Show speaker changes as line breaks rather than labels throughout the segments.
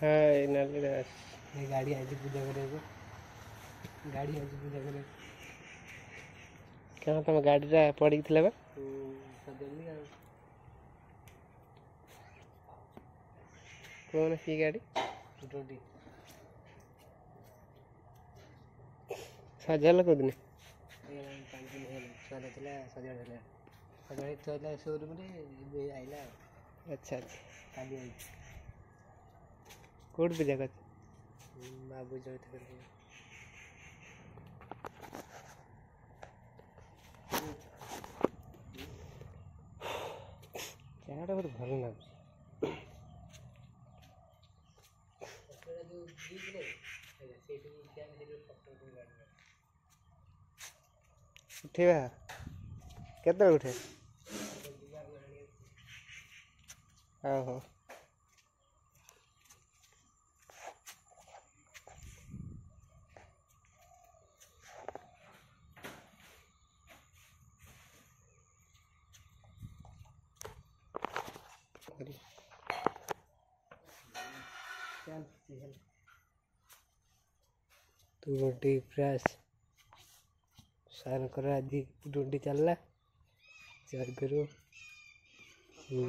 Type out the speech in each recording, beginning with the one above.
हाय नाली दास
ये गाड़ी आज पूजा करे गाड़ी आज पूजा करे
क्या तुम गाड़ी रा पड़ी थिला बा
सजली आ
कौन की गाड़ी
टोटी
सजाला को दिन
ये 5 दिन हेले सजा थिला सजा थिला सजा थोला शोरूम रे आइला
अच्छा अच्छा
काली आई
कोड पूजा कर
बाबू जो थे
चाटा बहुत भल ना उठेबा केते उठे आहो तू रोटी फ्रेश सार कर आज रोटी चलला चार करू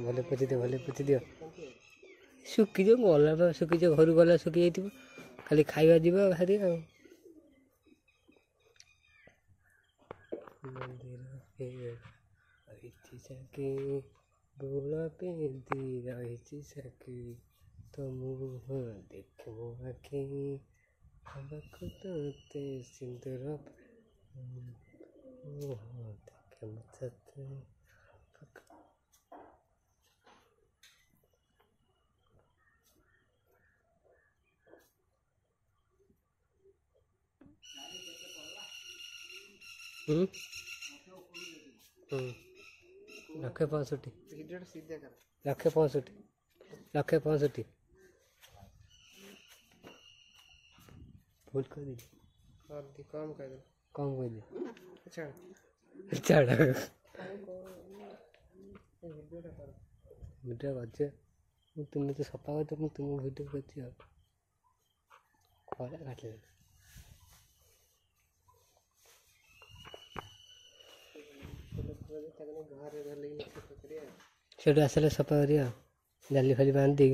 भले पोती दियो सुखी जो गला सुखी जो घर गला सुखी जाइए खाली खाଇବା ଯିବ ଭାରି ଆଉ ମନ୍ଦିର ରହିଛି ସାକି ବୋଳ ପିନ୍ଧି ରହିଛି ସାକି ତ ମୁହଁ ଦେଖିବୁ ଆଖି ହବାକୁ ତୋତେ ସିନ୍ଦୁର ଦେଖେ ତତେ लक्षे 65 लक्षे 65 भूल कर दी कम कर दे छाड़ वीडियो कर तुम्हें तो सफा कर तुम वीडियो कर खरा काट से आसले सफा करिया जाली फाली बांध दी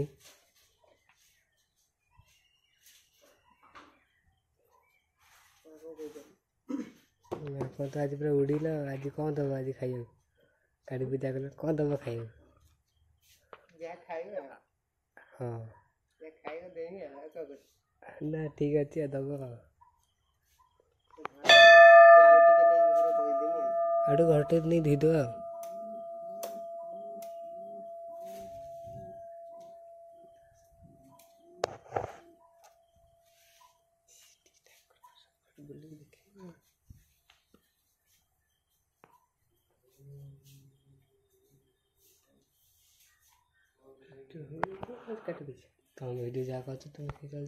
तो आज पूरा उड़ीला आज कौन दब आज खाइए गाड़ी पूजा कल कौन दब खाइए हाँ ना ठीक अच्छे दब आड़ू घटे नहीं धीद काट दीजिए तुम वीडियो जा कर तुम चल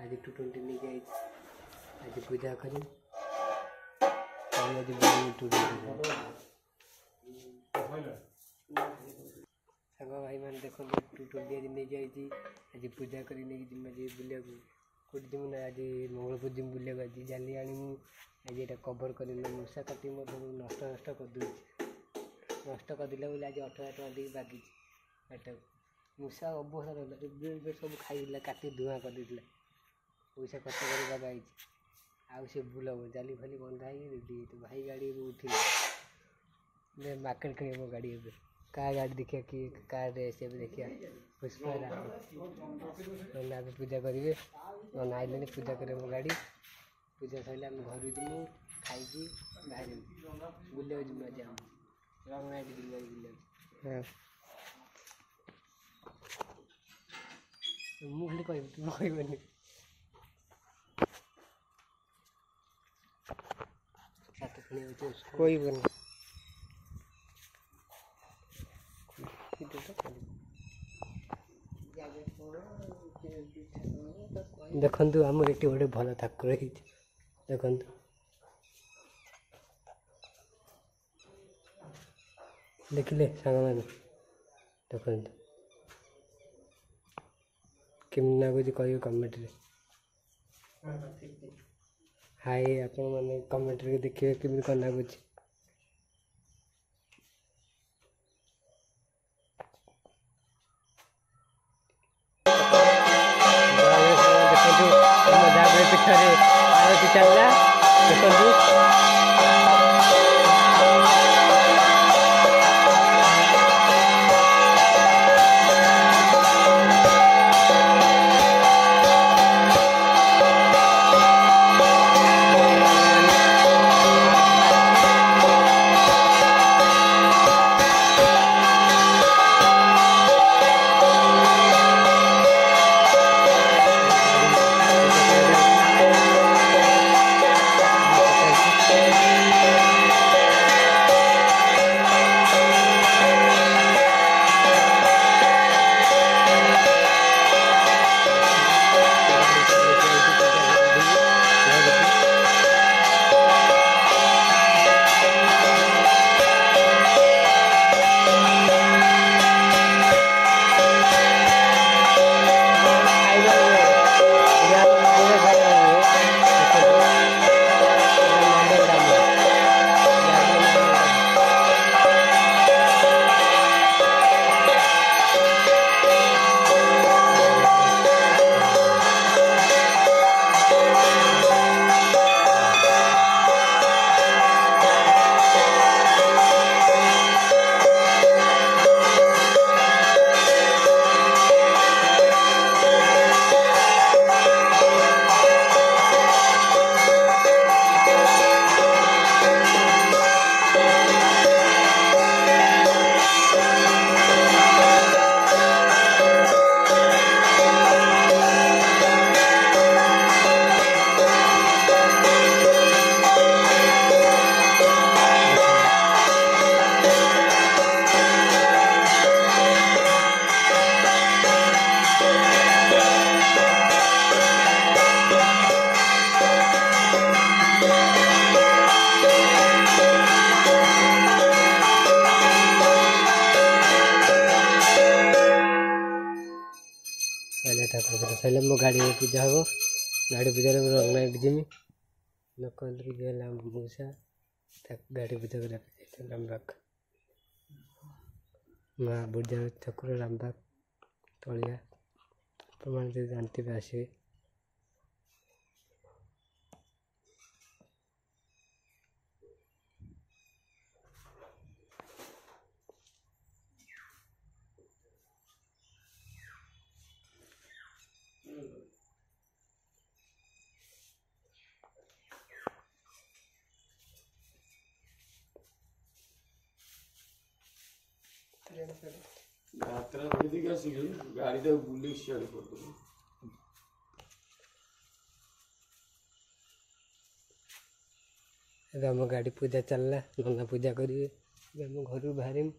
आज 220 नहीं गई आज पूजा करी आज साग भाई मैंने देखो 220 आज नहीं जाइए आज पूजा करी नहीं बुलिया कौट जीमु ना आज मंगलपुर जीमु बुलिया आज जाली आनी आज ये कभर कर मूषा काटी मोर नष्ट नष्ट करदे बोले आज 18 टका दी बागी मूषा अबहरा रहा सब खाई काटी धुआं कर पैसा खर्च कर बाबा आई से बुल जाली फाली बंधा रेडी भाई गाड़ी उठे मार्केट खेल मो गाड़ी क्या गाड़ी देखिए कि कार से देखिए पुष्पा पूजा करेंगे ना आइले पूजा करे मो गाड़ी पूजा सर आम घर जीमु खाई बाहर बुले मुझे खाली तुम कहबनी कोई बनी देखु आम ये गोटे भल ठाकुर ଦେଖନ୍ତୁ ଦେଖିଲେ ସାଙ୍ଗମାନେ ଦେଖନ୍ତୁ କେମିତି ଲାଗୁଛି କହିବେ କମେଣ୍ଟରେ। ହାଇ ଆପଣମାନେ କମେଣ୍ଟରେ ଦେଖିବେ କେମିତି କ'ଣ ଲାଗୁଛି। ଦେଖନ୍ତୁ ଆମ ଜାଗର ପୀଠରେ ଆଳତି ଚାଲିଲା ଦେଖନ୍ତୁ। ଠାକୁର ପୂଜା ସରିଲେ ମୋ ଗାଡ଼ି ପୂଜା ହେବ। ଗାଡ଼ି ପୂଜାରେ ମୁଁ ରଙ୍ଗ ନାଇଟ୍ ଯିମି ନକଲି ଯିଏ ହେଲା ମୂଷା ତାକୁ ଗାଡ଼ି ପୂଜା କରିବା ପାଇଁ ଯାଇଥିଲି ରାମବାଗ। ମା ବୁଢ଼ା ଠାକୁର ରାମବାଗ ତଳିଆ ଆପଣମାନେ ଯଦି ଜାଣିଥିବେ ଆସିବେ।
ଯାତ୍ରା ଦେଖିକି ଆସିକି ଗାଡ଼ିଟାକୁ ବୁଲେଇ ସିଆଡ଼େ କରିଦେବୁ।
ଏବେ ଆମ ଗାଡ଼ି ପୂଜା ଚାଲିଲା, ନନା ପୂଜା କରିବେ। ଏବେ ଆମ ଘରୁ ବାହାରିମୁ।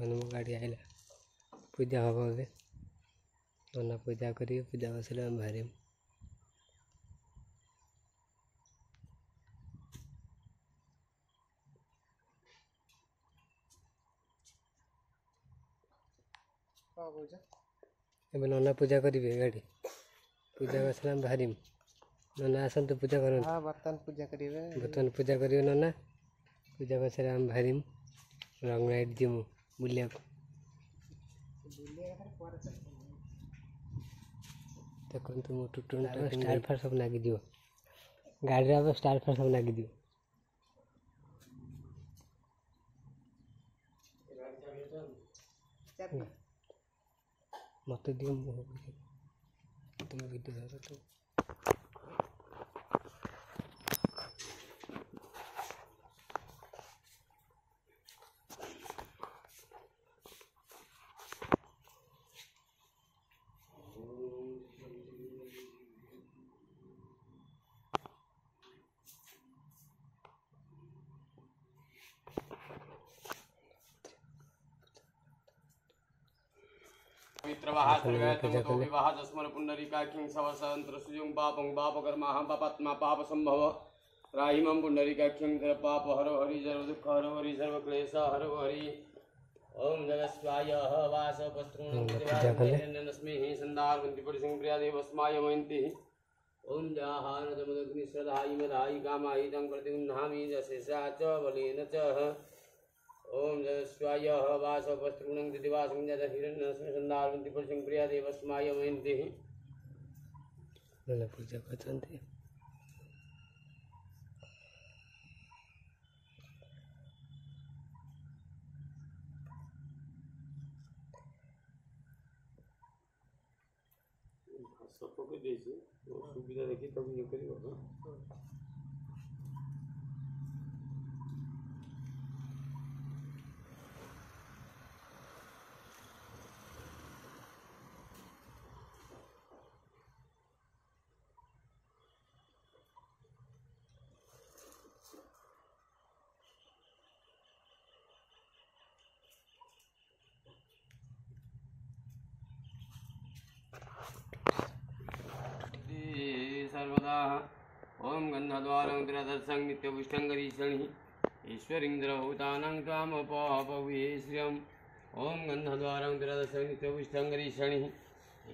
ମୋ ଗାଡ଼ି ଆଇଲା, ପୂଜା ହେବ ଏବେ। ନନା ପୂଜା କରିବେ, ପୂଜା ବସିଲେ ଆମେ ବାହାରିମୁ। ଏବେ ନନା ପୂଜା କରିବେ ଗାଡ଼ି ପୂଜା ବସିଲେ ଆମେ ବାହାରିମୁ। ନନା ଆସନ୍ତୁ ପୂଜା କରନ୍ତୁ।
ବର୍ତ୍ତମାନ ପୂଜା କରିବେ।
ବର୍ତ୍ତମାନ ପୂଜା କରିବେ ନନା। ପୂଜା ବସିଲେ ଆମେ ବାହାରିମୁ। ରଙ୍ଗ ନାଇଟ୍ ଯିମୁ ବୁଲିବାକୁ। ଦେଖନ୍ତୁ ମୋ ଟୁଟୁନଟା ଷ୍ଟାର୍ ଫାର୍ ସବୁ ଲାଗିଯିବ। ଗାଡ଼ିରେ ଏବେ ଷ୍ଟାର୍ ଫାର୍ ସବୁ ଲାଗିଯିବ। ମୋତେ ଦିଅ ମୁଁ ତୁମ ଭିଡ଼ିଓ ଧର ତୁ।
चित्रवाह सर्गतो विवाह दस्मर पुंडरीकाख्यं सवसंत्र सुजं पापं पापकर्माहं पापात्मा पाप संभव राहिमं पुंडरीकाख्यं तर पाप हरो हरि सर्व दुःख हरो हरि सर्व क्लेश हरो हरि ओम जगस्वाय वासपस्त्रुणस्मि संदारवन्ति परिसं प्रियादेवस्माय मयन्ति ओम जाहानदमदग्नि श्रद्धायि मदायि कामायि तं प्रतिगृह्णामि जशेषा च बलेन च ओम जगस्वाय वासपस्त्रुणं दिदिवासं जत हिरण्यस्मि संदारवन्ति परिसं प्रियादेवस्माय मयन्ति
पूजा करते
सबको देसी सुविधा देखी तब ये करी बाबा सर्वदा ओम गंधद्वारं त्रिदर्शं नित्यपुष्टं गरीषणि ईश्वरीन्द्रभूतानां त्वामपवे श्रियम् ओम गंधद्वारं त्रिदर्शं नित्यपुष्टं गरीषणि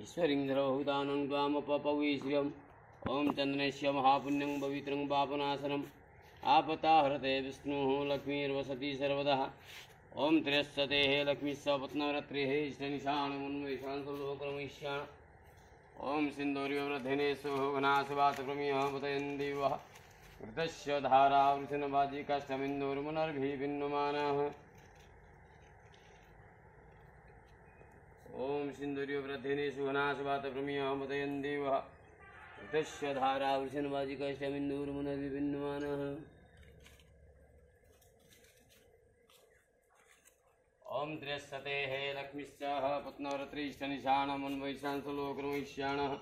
ईश्वरीन्द्रभूतानां त्वामपवे श्रियम् ओम चन्द्रस्य महापुण्यं पवित्रं पापनाशनम् आपताहरते विष्णुः लक्ष्मीर्वसति सर्वदा ओम त्रयस्तेः लक्ष्मीः पत्नवरत्रेः इष्टनिशानमुन्मेषान् सर्वलोकरमैष्यान् ओम सिंदूर्यव्रधने सुघनाशवातक्रमीयः पतयन्दिवः घृतस्य धारावृषणबाजी काष्ठमिन्दूर्मुनर्भिभिन्नमानः ओम सिंदूर्यव्रधने सुघनाशवातक्रमीयः पतयन्दिवः घृतस्य धारावृषणबाजी काष्ठमिन्दूर्मुनर्भिभिन्नमानः ओम त्रयस्तेः लक्ष्मीश्च पत्नवरत्रीष्टनिशानमन्वैषान् सुलोकरमैष्याणः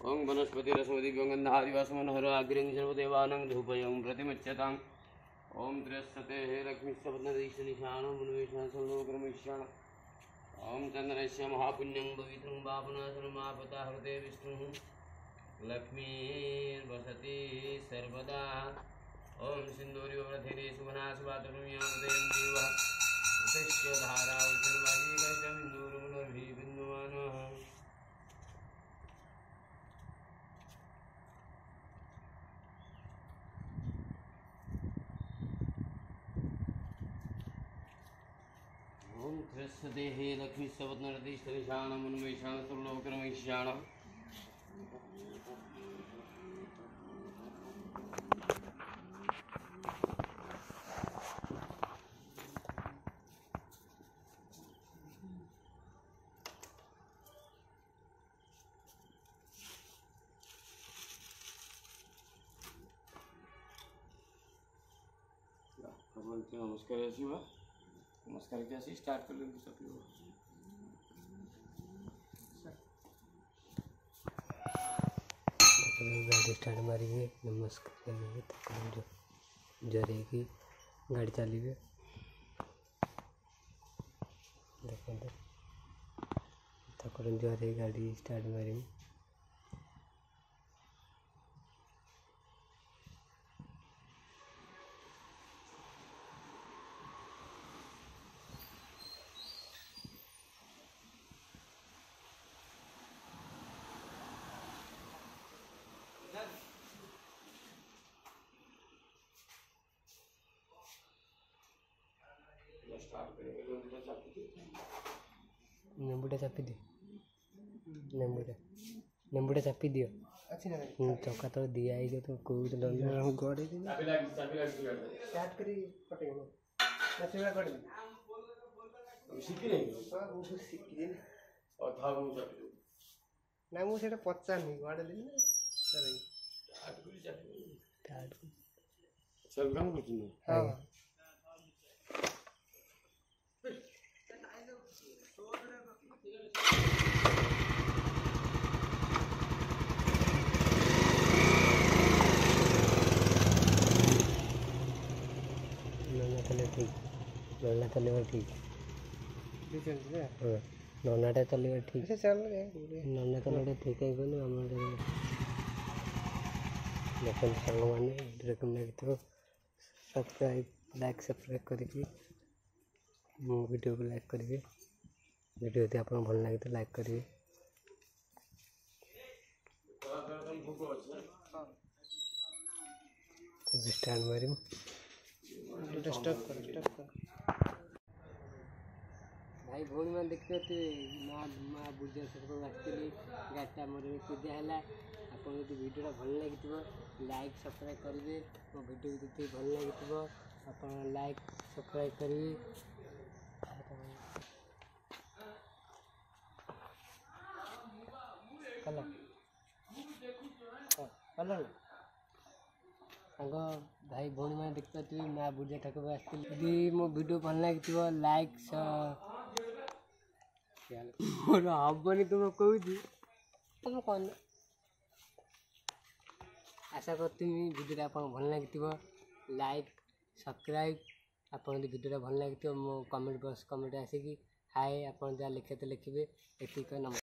ओं वनस्पतिरस्मदिव्यं गन्धादिवासमनोहरो अग्रिं सर्वदेवानां धूपयं प्रतिमुच्यताम् ओं त्रयस्तेः लक्ष्मीश्च पत्नरीष्टनिशानमुन्मेषान् सर्वलोकरमैष्याणः ओं चन्द्रस्य महापुण्यं पवित्रं पापनाशनमापताहृते विष्णुः लक्ष्मीर्वसति सर्वदा ओं सिन्दूर्यव्रधने सुघनाशवातक्रमीयः पतयन्दिवः घृतस्य धारावृषणबाजी काष्ठमिन्दूर्मुनर्भिभिन्नमानः ओम त्रयस्तेः लक्ष्मीश्च पत्नरतीष्टनिशानमुन्मेषान् सर्वलोकरमैष्याणः नमस्कार शिवा नमस्कार कैसे स्टार्ट कर लेंगे सब लोग
गाड़ी स्टार्ट मारिए नमस्कार करेंगे तक जरेगी गाड़ी चलिए देखते तक जरे गाड़ी स्टार्ट मारी ନେମ୍ବୁଟା ଚାପି ଦିଅ ନେମ୍ବୁଟା ଚାପି ଦିଅ
ଅଛି ନା
ଚକା ତଳେ ଦିଆ ହେଇଯିବ ତ କହୁଥିଲ
ଗଡ଼େଇ ଷ୍ଟାର୍ଟ କରି ପଟେଇବ ନା ସେଗୁଡ଼ା ଗଡ଼େଇ ଶିଖିଛି ନା ମୁଁ ସେଇଟା ପଚାରିନି ଗଡ଼େଇ ଦେଲି ନା ହଁ
ନନା ଚଲେଇବା ଠିକ୍ ହଁ ନନାଟା ଚଲେଇବା ଠିକ୍ ନନା ଚଲେଇବା ଠିକ୍ ହେଇଗଲେ ଆମର ଦେଖନ୍ତୁ ସାଙ୍ଗମାନେ ଭିଡ଼ିଓ କେମିତି ଲାଗିଥିବ ସବସ୍କ୍ରାଇବ୍ ଲାଇକ୍ ସବସ୍କ୍ରାଇବ୍ କରିକି ମୋ ଭିଡ଼ିଓକୁ ଲାଇକ୍ କରିବେ ଭିଡ଼ିଓ ଯଦି ଆପଣଙ୍କୁ ଭଲ ଲାଗିଥିବ ଲାଇକ୍ କରିବେ ଷ୍ଟାର୍ଟ ମାରିବୁ
ଷ୍ଟପ୍ କର
ଭାଇ ଭଉଣୀମାନେ ଦେଖିପାରୁଥିବେ ମା ବୁଝା ସବୁ ଆସିଥିଲି ଗାଡ଼ିଟା ମୋର ପୂଜା ହେଲା ଆପଣ ଯଦି ଭିଡ଼ିଓଟା ଭଲ ଲାଗିଥିବ ଲାଇକ୍ ସବସ୍କ୍ରାଇବ୍ କରିବେ ମୋ ଭିଡ଼ିଓ ଯଦି ଭଲ ଲାଗିଥିବ ଆପଣ ଲାଇକ୍ ସବସ୍କ୍ରାଇବ୍ କରିବେ କଲ ସାଙ୍ଗ ଭାଇ ଭଉଣୀମାନେ ଦେଖିପାରୁଥିବେ ମା ବୁଝା ଠାକୁର ଆସିଥିଲି ଯଦି ମୋ ଭିଡ଼ିଓ ଭଲ ଲାଗିଥିବ ଲାଇକ୍ ମୋର ହବନି ତୁମ କହୁଛି ତୁମ କ'ଣ ଆଶା କରୁଥିବି ଭିଡ଼ିଓଟା ଆପଣଙ୍କୁ ଭଲ ଲାଗିଥିବ ଲାଇକ୍ ସବସ୍କ୍ରାଇବ୍ ଆପଣ ଯଦି ଭିଡ଼ିଓଟା ଭଲ ଲାଗିଥିବ ମୋ କମେଣ୍ଟ ବକ୍ସ କମେଣ୍ଟ ଆସିକି ହାଏ ଆପଣ ଯାହା ଲେଖିତେ ଲେଖିବେ ଏତିକି ନମସ୍କାର।